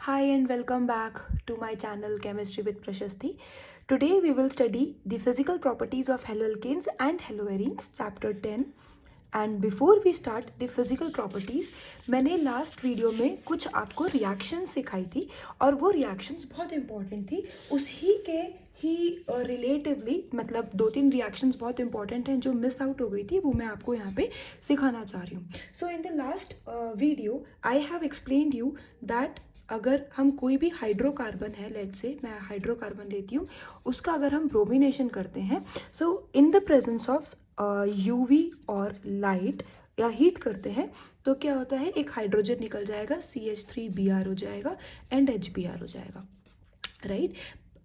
Hi and welcome back to my channel Chemistry with Prashasti. Today we will study the physical properties of haloalkanes and haloarenes chapter 10. And before we start the physical properties, मैंने last video में कुछ आपको reactions सिखाई थी और वो reactions बहुत important थी. उसी के ही रिलेटिवली मतलब 2-3 रिएक्शंस बहुत इंपॉर्टेंट हैं जो मिस आउट हो गई थी, वो मैं आपको यहाँ पे सिखाना चाह रही हूँ. So in the last video I have explained you that अगर हम कोई भी हाइड्रोकार्बन है, लेट्स से मैं हाइड्रोकार्बन लेती हूँ, उसका अगर हम ब्रोमिनेशन करते हैं, so in the presence of UV और लाइट या हीट करते हैं तो क्या होता है, एक हाइड्रोजन निकल जाएगा, CH3Br हो जाएगा एंड HBr हो जाएगा, राइट.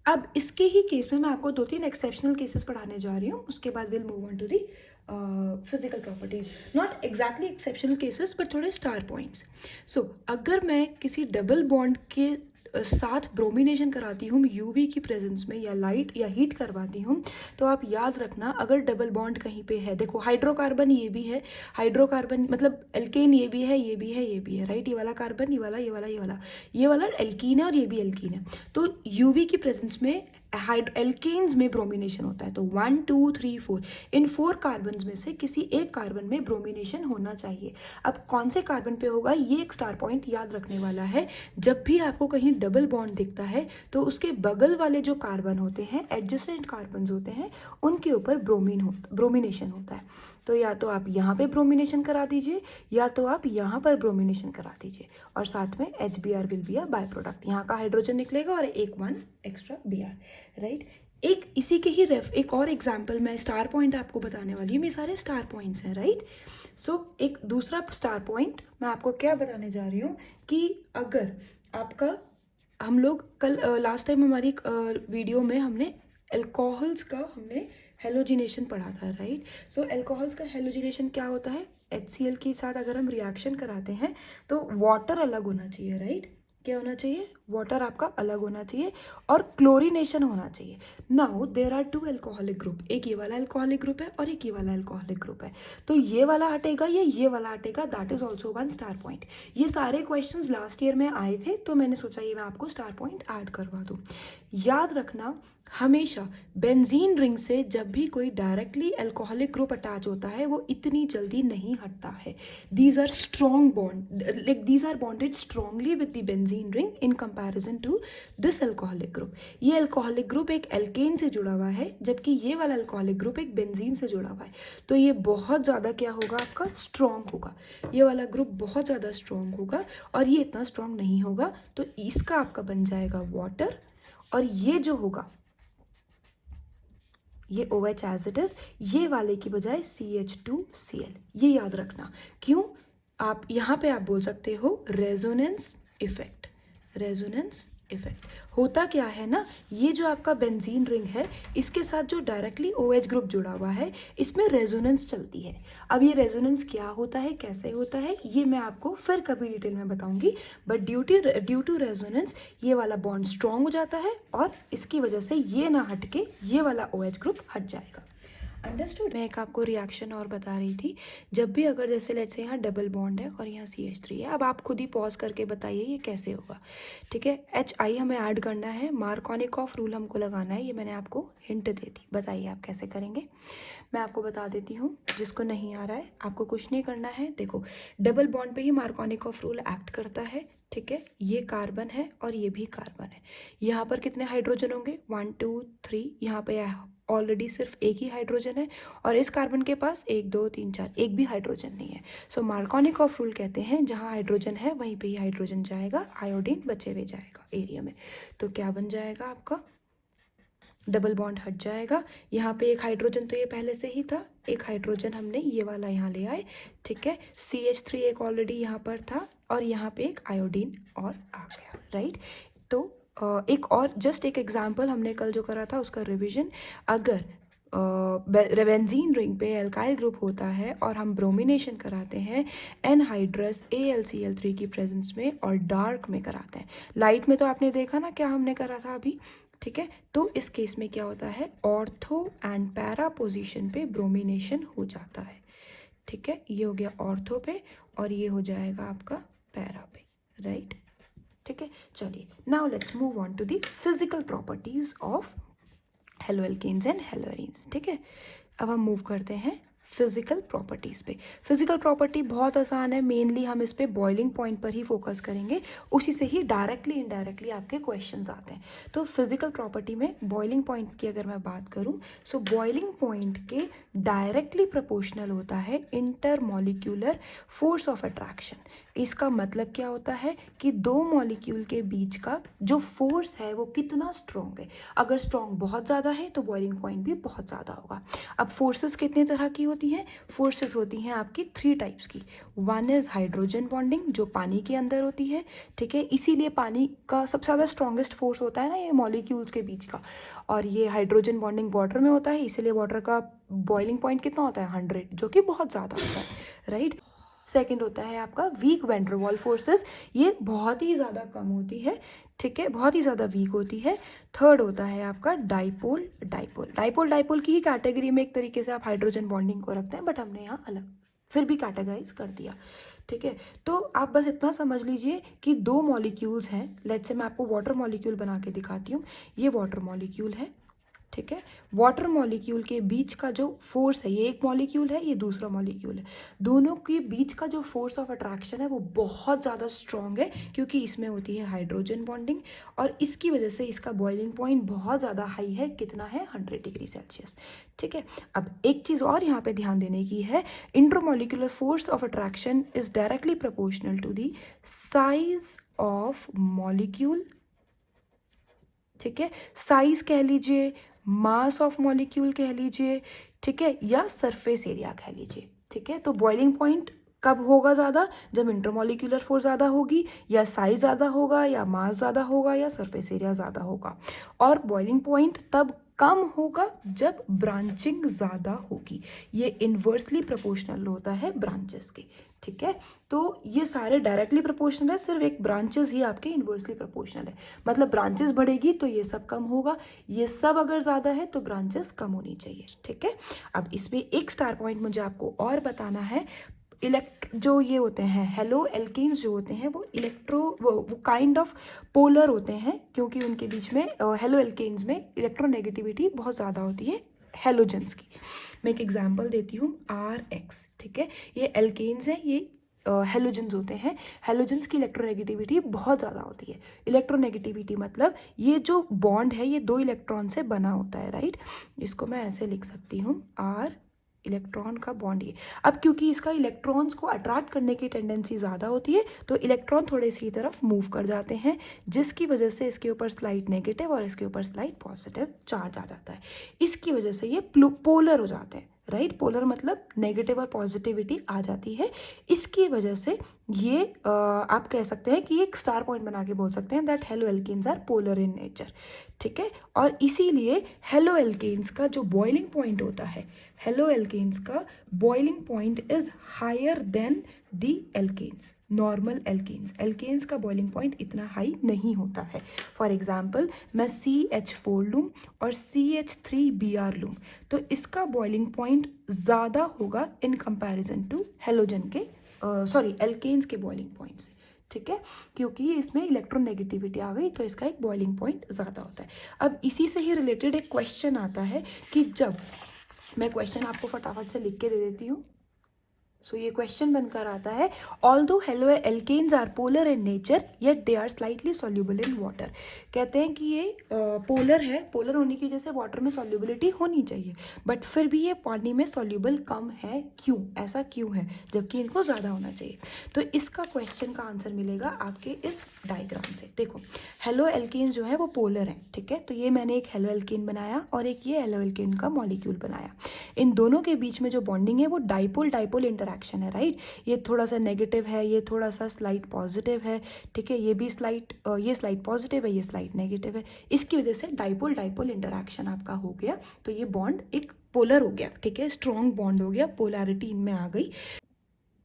अब इसके ही केस में मैं आपको 2-3 एक्सेप्शनल केसेस पढ़ाने जा रही हूँ. उसके बाद will move on to the physical properties. Not exactly exceptional cases but थोड़े स्टार पॉइंट्स. सो अगर मैं किसी डबल बॉन्ड के साथ ब्रोमिनेशन कराती हूँ यूवी की प्रेजेंस में या लाइट या हीट करवाती हूँ, तो आप याद रखना अगर डबल बॉन्ड कहीं पे है, देखो हाइड्रोकार्बन ये भी है, हाइड्रोकार्बन मतलब एल्केन ये भी है, ये भी है, ये भी है, राइट. ये वाला कार्बन, ये वाला, ये वाला, ये वाला, ये वाला एल्कीन है और ये भी एल्कीन है. तो यूवी की प्रेजेंस में एल्केन्स में ब्रोमिनेशन होता है. तो 1 2 3 4 इन 4 कार्बन में से किसी एक कार्बन में ब्रोमिनेशन होना चाहिए. अब कौन से कार्बन पे होगा, ये एक स्टार पॉइंट याद रखने वाला है. जब भी आपको कहीं डबल बॉन्ड दिखता है तो उसके बगल वाले जो कार्बन होते हैं, एडजेसेंट कार्बन होते हैं, उनके ऊपर ब्रोमिनेशन होता है. तो या तो आप यहाँ पे ब्रोमिनेशन करा दीजिए या तो आप यहाँ पर ब्रोमिनेशन करा दीजिए और साथ में HBr will be a by product. यहाँ का हाइड्रोजन निकलेगा और एक 1 एक्स्ट्रा Br, राइट. एक इसी के ही एक और एग्जाम्पल मैं स्टार पॉइंट आपको बताने वाली हूँ. ये सारे स्टार पॉइंट्स हैं, राइट. सो एक दूसरा स्टार पॉइंट मैं आपको क्या बताने जा रही हूँ कि अगर आपका, हम लोग कल लास्ट टाइम हमारी वीडियो में हमने एल्कोहल्स का हमने हेलोजिनेशन पढ़ा था, राइट. सो एल्कोहल्स का हेलोजिनेशन क्या होता है, HCl के साथ अगर हम रिएक्शन कराते हैं तो वाटर अलग होना चाहिए, राइट. क्या होना चाहिए, वाटर आपका अलग होना चाहिए और क्लोरीनेशन होना चाहिए. Now there are 2 alcoholic group, एक ये वाला एल्कोहलिक ग्रुप है और एक ये वाला एल्कोहलिक ग्रुप है. तो ये वाला हटेगा या ये वाला हटेगा, that is also 1 star point. ये सारे क्वेश्चंस लास्ट ईयर में आए थे तो मैंने सोचा ये मैं आपको स्टार पॉइंट ऐड करवा दूँ. याद रखना हमेशा बेंजीन रिंग से जब भी कोई डायरेक्टली अल्कोहलिक ग्रुप अटैच होता है वो इतनी जल्दी नहीं हटता है. These are strong bond, like these are bonded strongly with the benzene ring in comparison to this alcoholic group. ये अल्कोहलिक ग्रुप एक एल्केन से जुड़ा हुआ है जबकि ये वाला अल्कोहलिक ग्रुप एक बेंजीन से जुड़ा हुआ है. तो ये बहुत ज़्यादा क्या होगा, आपका स्ट्रॉन्ग होगा. ये वाला ग्रुप बहुत ज़्यादा स्ट्रॉन्ग होगा और ये इतना स्ट्रॉन्ग नहीं होगा. तो इसका आपका बन जाएगा वाटर और ये जो होगा ये OH एज इट इज, ये वाले की बजाय CH2Cl. ये याद रखना. क्यों, आप यहाँ पे आप बोल सकते हो रेजोनेंस इफेक्ट. रेजोनेंस इफेक्ट होता क्या है ना, ये जो आपका बेंजीन रिंग है इसके साथ जो डायरेक्टली OH ग्रुप जुड़ा हुआ है इसमें रेजोनेंस चलती है. अब ये रेजोनेंस क्या होता है, कैसे होता है, ये मैं आपको फिर कभी डिटेल में बताऊंगी. बट ड्यू टू रेजोनेंस ये वाला बॉन्ड स्ट्रॉन्ग हो जाता है और इसकी वजह से ये ना हट के ये वाला OH ग्रुप हट जाएगा. अंडरस्टूड. मैं एक आपको रिएक्शन और बता रही थी. जब भी अगर जैसे लेट्स से यहाँ डबल बॉन्ड है और यहाँ CH3 है, अब आप खुद ही पॉज करके बताइए ये कैसे होगा, ठीक है. HI हमें ऐड करना है, मार्कोनिकॉफ रूल हमको लगाना है, ये मैंने आपको हिंट दे दी. बताइए आप कैसे करेंगे. मैं आपको बता देती हूँ, जिसको नहीं आ रहा है आपको कुछ नहीं करना है. देखो डबल बॉन्ड पे ही मार्कोनिकॉफ रूल एक्ट करता है, ठीक है. ये कार्बन है और ये भी कार्बन है. यहाँ पर कितने हाइड्रोजन होंगे, 1 2 3. यहाँ पे ऑलरेडी सिर्फ एक ही हाइड्रोजन है और इस कार्बन के पास 1 2 3 4 एक भी हाइड्रोजन नहीं है. सो मार्कोनिकॉफ रूल कहते हैं जहाँ हाइड्रोजन है वहीं पे ही हाइड्रोजन जाएगा, आयोडीन बचे हुए जाएगा एरिया में. तो क्या बन जाएगा आपका, डबल बॉन्ड हट जाएगा. यहाँ पे एक हाइड्रोजन तो ये पहले से ही था, एक हाइड्रोजन हमने ये वाला यहाँ ले आए, ठीक है. CH3 एक ऑलरेडी यहाँ पर था और यहाँ पे एक आयोडीन और आ गया, राइट. तो एक और जस्ट एक एग्जाम्पल हमने कल जो करा था उसका रिविजन. अगर बेंजीन रिंग पे एल्काइल ग्रुप होता है और हम ब्रोमिनेशन कराते हैं एनहाइड्रस AlCl3 की प्रेजेंस में और डार्क में कराते हैं. लाइट में तो आपने देखा ना क्या हमने करा था अभी, ठीक है. तो इस केस में क्या होता है, ऑर्थो एंड पैरा पोजीशन पे ब्रोमिनेशन हो जाता है, ठीक है. ये हो गया ऑर्थो पे और ये हो जाएगा आपका पैरा पे, राइट. ठीक है, चलिए now let's move on to the physical properties of haloalkanes and haloarenes. ठीक है, अब हम मूव करते हैं फिजिकल प्रॉपर्टीज़ पे। फिजिकल प्रॉपर्टी बहुत आसान है, मेनली हम इस पे बॉइलिंग पॉइंट पर ही फोकस करेंगे, उसी से ही डायरेक्टली इनडायरेक्टली आपके क्वेश्चंस आते हैं। तो फिजिकल प्रॉपर्टी में बॉइलिंग पॉइंट की अगर मैं बात करूं, सो बॉइलिंग पॉइंट के डायरेक्टली प्रोपोर्शनल होता है इंटरमॉलिक्यूलर फोर्स ऑफ अट्रैक्शन। इसका मतलब क्या होता है कि दो मॉलिक्यूल के बीच का जो फोर्स है वो कितना स्ट्रॉन्ग है। अगर स्ट्रॉन्ग बहुत ज़्यादा है तो बॉइलिंग पॉइंट भी बहुत ज़्यादा होगा। अब फोर्सेस कितने तरह की होती हैं? फोर्सेस होती हैं आपकी 3 टाइप्स की। वन इज हाइड्रोजन बॉन्डिंग, जो पानी के अंदर होती है, ठीक है, इसीलिए पानी का सबसे ज़्यादा स्ट्रॉन्गेस्ट फोर्स होता है ना ये मॉलिक्यूल्स के बीच का। और ये हाइड्रोजन बॉन्डिंग वाटर में होता है, इसीलिए वाटर का बॉइलिंग पॉइंट कितना होता है? 100, जो कि बहुत ज़्यादा होता है, राइट। सेकेंड होता है आपका वीक वैन डर वाल फोर्सेस, ये बहुत ही ज़्यादा कम होती है, ठीक है, बहुत ही ज़्यादा वीक होती है। थर्ड होता है आपका डाइपोल डाइपोल। डाइपोल डाइपोल की ही कैटेगरी में एक तरीके से आप हाइड्रोजन बॉन्डिंग को रखते हैं, बट हमने यहाँ अलग फिर भी कैटेगराइज कर दिया, ठीक है। तो आप बस इतना समझ लीजिए कि दो मॉलिक्यूल्स हैं, लेट्स से मैं आपको वाटर मॉलिक्यूल बना के दिखाती हूँ। ये वाटर मॉलिक्यूल है, ठीक है। वाटर मॉलिक्यूल के बीच का जो फोर्स है, ये एक मॉलिक्यूल है, ये दूसरा मॉलिक्यूल है, दोनों के बीच का जो फोर्स ऑफ अट्रैक्शन है वो बहुत ज़्यादा स्ट्रॉन्ग है, क्योंकि इसमें होती है हाइड्रोजन बॉन्डिंग, और इसकी वजह से इसका बॉइलिंग पॉइंट बहुत ज़्यादा हाई है। कितना है? 100 डिग्री सेल्सियस, ठीक है। अब एक चीज़ और यहाँ पे ध्यान देने की है, intermolecular force of attraction is directly proportional to the size of molecule, ठीक है। साइज कह लीजिए, मास ऑफ मॉलिक्यूल कह लीजिए, ठीक है, या सरफेस एरिया कह लीजिए, ठीक है। तो बॉइलिंग पॉइंट कब होगा ज़्यादा? जब इंटरमॉलिक्यूलर फोर्स ज़्यादा होगी, या साइज ज़्यादा होगा, या मास ज़्यादा होगा, या सरफेस एरिया ज़्यादा होगा। और बॉइलिंग पॉइंट तब कम होगा जब ब्रांचिंग ज़्यादा होगी। ये इन्वर्सली प्रोपोर्शनल होता है ब्रांचेस के, ठीक है। तो ये सारे डायरेक्टली प्रोपोर्शनल है, सिर्फ एक ब्रांचेस ही आपके इन्वर्सली प्रोपोर्शनल है। मतलब ब्रांचेस बढ़ेगी तो ये सब कम होगा, ये सब अगर ज़्यादा है तो ब्रांचेस कम होनी चाहिए, ठीक है। अब इसमें एक स्टार पॉइंट मुझे आपको और बताना है, जो ये होते हैं हेलो एल्केन्स जो होते हैं वो काइंड ऑफ पोलर होते हैं, क्योंकि उनके बीच में हेलो एल्केन्स में इलेक्ट्रोनेगेटिविटी बहुत ज़्यादा होती है हेलोजेंस की। मैं एक एग्जांपल देती हूँ, RX, ठीक है। ये एल्केन्स हैं, ये हेलोजेंस होते हैं। हेलोजेंस की इलेक्ट्रोनेगेटिविटी बहुत ज़्यादा होती है। इलेक्ट्रोनेगेटिविटी मतलब ये जो बॉन्ड है ये 2 इलेक्ट्रॉन से बना होता है, राइट। इसको मैं ऐसे लिख सकती हूँ, R इलेक्ट्रॉन का बॉन्ड ये। अब क्योंकि इसका इलेक्ट्रॉन्स को अट्रैक्ट करने की टेंडेंसी ज़्यादा होती है, तो इलेक्ट्रॉन थोड़े सी तरफ मूव कर जाते हैं, जिसकी वजह से इसके ऊपर स्लाइड नेगेटिव और इसके ऊपर स्लाइड पॉजिटिव चार्ज आ जाता है। इसकी वजह से ये पोलर हो जाते हैं, राइट। पोलर मतलब नेगेटिव और पॉजिटिविटी आ जाती है। इसकी वजह से ये आप कह सकते हैं कि एक स्टार पॉइंट बना के बोल सकते हैं that haloalkanes are polar in nature, ठीक है। और इसीलिए हेलो एल्केन्स का जो बॉइलिंग पॉइंट होता है, हेलो एल्केन्स का boiling point is higher than the alkanes. Normal alkanes का बॉइलिंग पॉइंट इतना हाई नहीं होता है। फॉर एग्जाम्पल मैं CH4 लूँ और CH3Br लूँ, तो इसका बॉइलिंग पॉइंट ज़्यादा होगा इन कंपैरिजन टू हेलोजन के एल्केन्स के बॉइलिंग पॉइंट से, ठीक है, क्योंकि इसमें इलेक्ट्रोनेगेटिविटी आ गई तो इसका एक बॉइलिंग पॉइंट ज़्यादा होता है। अब इसी से ही रिलेटेड एक क्वेश्चन आता है कि जब मैं क्वेश्चन आपको फटाफट से लिख के दे देती हूँ। सो ये क्वेश्चन बनकर आता है, although haloalkanes are polar in nature yet they are slightly soluble in water. कहते हैं कि ये पोलर है, पोलर होने की वजह से वाटर में सॉल्युबिलिटी होनी चाहिए, बट फिर भी ये पानी में सॉल्युबल कम है, क्यों? ऐसा क्यों है जबकि इनको ज़्यादा होना चाहिए? तो इसका क्वेश्चन का आंसर मिलेगा आपके इस डायग्राम से। देखो, हेलो एल्केन्स जो है वो पोलर है, ठीक है। तो ये मैंने एक हेलो एल्केन बनाया और एक ये हेलो एल्केन का मॉलिक्यूल बनाया। इन दोनों के बीच में जो बॉन्डिंग है वो डाइपोल डाइपोल इंटरैक्शन है, राइट। ये थोड़ा सा नेगेटिव है, ये थोड़ा सा स्लाइड पॉजिटिव है, ठीक है। ये भी ये स्लाइड पॉजिटिव है, ये स्लाइड नेगेटिव है। इसकी वजह से डाइपोल डाइपोल इंटरैक्शन आपका हो गया, तो ये बॉन्ड एक पोलर हो गया, ठीक है, स्ट्रॉन्ग बॉन्ड हो गया, पोलैरिटी इनमें आ गई।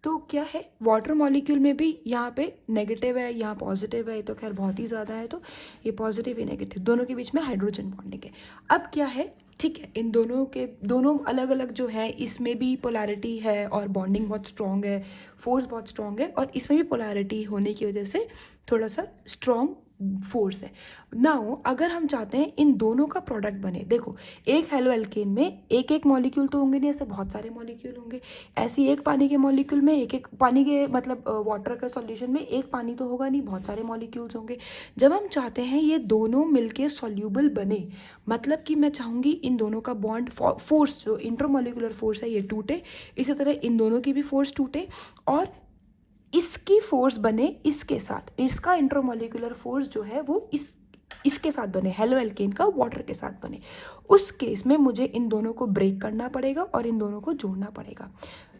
तो क्या है, वाटर मॉलिक्यूल में भी यहाँ पे नेगेटिव है, यहाँ पॉजिटिव है, तो खैर बहुत ही ज़्यादा है, तो ये पॉजिटिव ही नेगेटिव दोनों के बीच में हाइड्रोजन बॉन्डिंग है। अब क्या है, ठीक है, इन दोनों के दोनों अलग अलग जो है, इसमें भी पोलैरिटी है और बॉन्डिंग बहुत स्ट्रॉन्ग है, फोर्स बहुत स्ट्रॉन्ग है, और इसमें भी पोलैरिटी होने की वजह से थोड़ा सा स्ट्रॉन्ग फोर्स है। नाउ अगर हम चाहते हैं इन दोनों का प्रोडक्ट बने, देखो एक हेलो एल्केन में एक एक मॉलिक्यूल तो होंगे नहीं, ऐसे बहुत सारे मॉलिक्यूल होंगे। ऐसी एक पानी के मॉलिक्यूल में एक एक पानी के मतलब वाटर का सॉल्यूशन में एक पानी तो होगा नहीं, बहुत सारे मॉलिक्यूल्स होंगे। जब हम चाहते हैं ये दोनों मिलके सॉल्यूबल बने, मतलब कि मैं चाहूँगी इन दोनों का बॉन्ड फोर्स जो इंटरमॉलिक्यूलर फोर्स है ये टूटे, इसी तरह इन दोनों की भी फोर्स टूटे, और इसकी फोर्स बने इसके साथ, इसका इंटरमॉलिक्यूलर फोर्स जो है वो इसके साथ बने, हेलो एल्केन का वाटर के साथ बने। उस केस में मुझे इन दोनों को ब्रेक करना पड़ेगा और इन दोनों को जोड़ना पड़ेगा।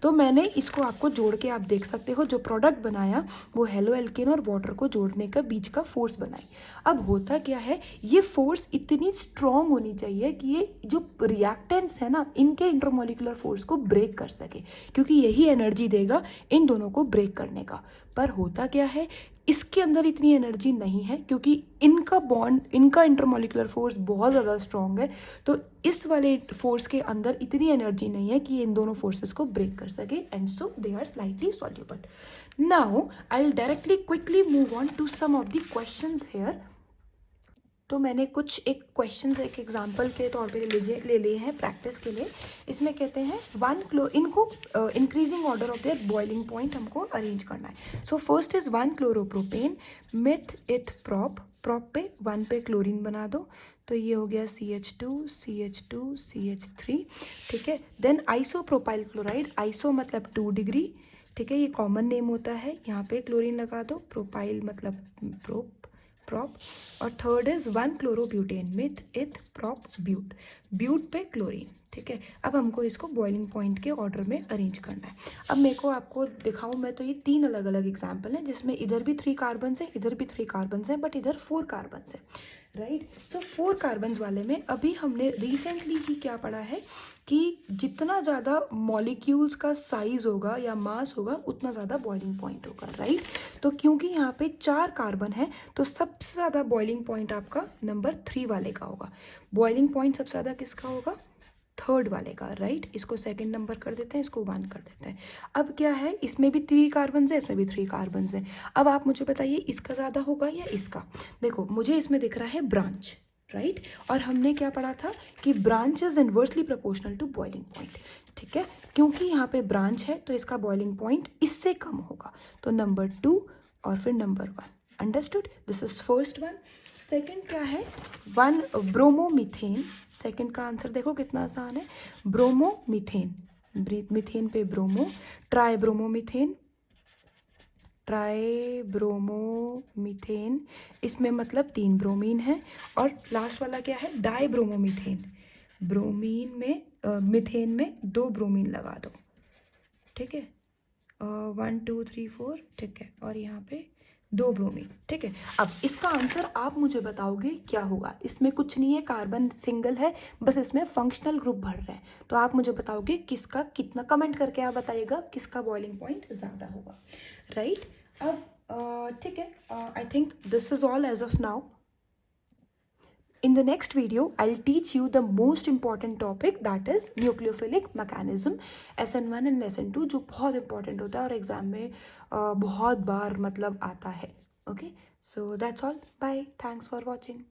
तो मैंने इसको आपको जोड़ के आप देख सकते हो, जो प्रोडक्ट बनाया वो हेलो एल्केन और वाटर को जोड़ने का बीच का फोर्स बनाई। अब होता क्या है, ये फोर्स इतनी स्ट्रॉन्ग होनी चाहिए कि ये जो रिएक्टेंट्स है ना, इनके इंटरमॉलिक्यूलर फोर्स को ब्रेक कर सके, क्योंकि यही एनर्जी देगा इन दोनों को ब्रेक करने का। पर होता क्या है, इसके अंदर इतनी एनर्जी नहीं है, क्योंकि इनका बॉन्ड, इनका इंटरमॉलिक्यूलर फोर्स बहुत ज़्यादा स्ट्रॉन्ग है। तो इस वाले फोर्स के अंदर इतनी एनर्जी नहीं है कि इन दोनों फोर्सेस को ब्रेक कर सके, and so they are slightly soluble. Now I will directly quickly move on to some of the questions here. तो मैंने कुछ एक क्वेश्चंस एक एग्जांपल के तौर पे ले लिए हैं प्रैक्टिस के लिए। इसमें कहते हैं इनको increasing order of their boiling point हमको अरेंज करना है। So first is 1 chloropropane myth eth prop, prop पे 1 पे क्लोरीन बना दो, तो ये हो गया CH2 CH2 CH3, ठीक है। देन आइसोप्रोपाइल क्लोराइड, आइसो मतलब 2 डिग्री, ठीक है, ये कॉमन नेम होता है, यहाँ पे क्लोरीन लगा दो, प्रोपाइल मतलब प्रॉप, और third is 1 chlorobutane meth eth prop but, but पे क्लोरीन, ठीक है। अब हमको इसको बॉइलिंग पॉइंट के ऑर्डर में अरेंज करना है। अब मेरे को आपको दिखाऊं मैं, तो ये 3 अलग अलग एग्जाम्पल हैं, जिसमें इधर भी 3 कार्बन है, इधर भी 3 कार्बन है, बट इधर 4 कार्बन है, राइट। सो 4 कार्बन वाले में अभी हमने रिसेंटली ही क्या पढ़ा है कि जितना ज़्यादा मॉलिक्यूल्स का साइज होगा या मास होगा, उतना ज़्यादा बॉइलिंग पॉइंट होगा, राइट। तो क्योंकि यहाँ पे 4 कार्बन है, तो सबसे ज़्यादा बॉइलिंग पॉइंट आपका नंबर 3 वाले का होगा। बॉइलिंग पॉइंट सबसे ज़्यादा किसका होगा? थर्ड वाले का, राइट। इसको सेकंड नंबर कर देते हैं, इसको 1 कर देते हैं। अब क्या है, इसमें भी 3 कार्बन है, इसमें भी 3 कार्बन है। अब आप मुझे बताइए इसका ज़्यादा होगा या इसका। देखो मुझे इसमें दिख रहा है ब्रांच, राइट, और हमने क्या पढ़ा था कि branch is inversely proportional to boiling point, ठीक है। क्योंकि यहाँ पे ब्रांच है तो इसका बॉइलिंग पॉइंट इससे कम होगा, तो नंबर 2 और फिर number 1, understood. This is first one. Second क्या है, 1 ब्रोमोमीथेन, सेकंड का आंसर देखो कितना आसान है, ब्रोमोमीथेन, मीथेन पे bromo, try bromomethane, try bromomethane, इसमें मतलब 3 ब्रोमीन है, और लास्ट वाला क्या है, डाई ब्रोमोमीथेन, ब्रोमीन में मीथेन में 2 ब्रोमीन लगा दो, ठीक है, 1 2 3 4, ठीक है, और यहाँ पे 2 ब्रोमीन, ठीक है। अब इसका आंसर आप मुझे बताओगे क्या होगा। इसमें कुछ नहीं है, कार्बन सिंगल है, बस इसमें फंक्शनल ग्रुप भर रहे हैं। तो आप मुझे बताओगे किसका कितना, कमेंट करके आप बताइएगा किसका बॉइलिंग पॉइंट ज़्यादा होगा, राइट। अब ठीक है, I think this is all as of now. In the next video, I'll teach you the most important topic, that is nucleophilic mechanism, SN1 and SN2, जो बहुत important होता है और एग्जाम में बहुत बार मतलब आता है। Okay, so that's all. Bye. Thanks for watching.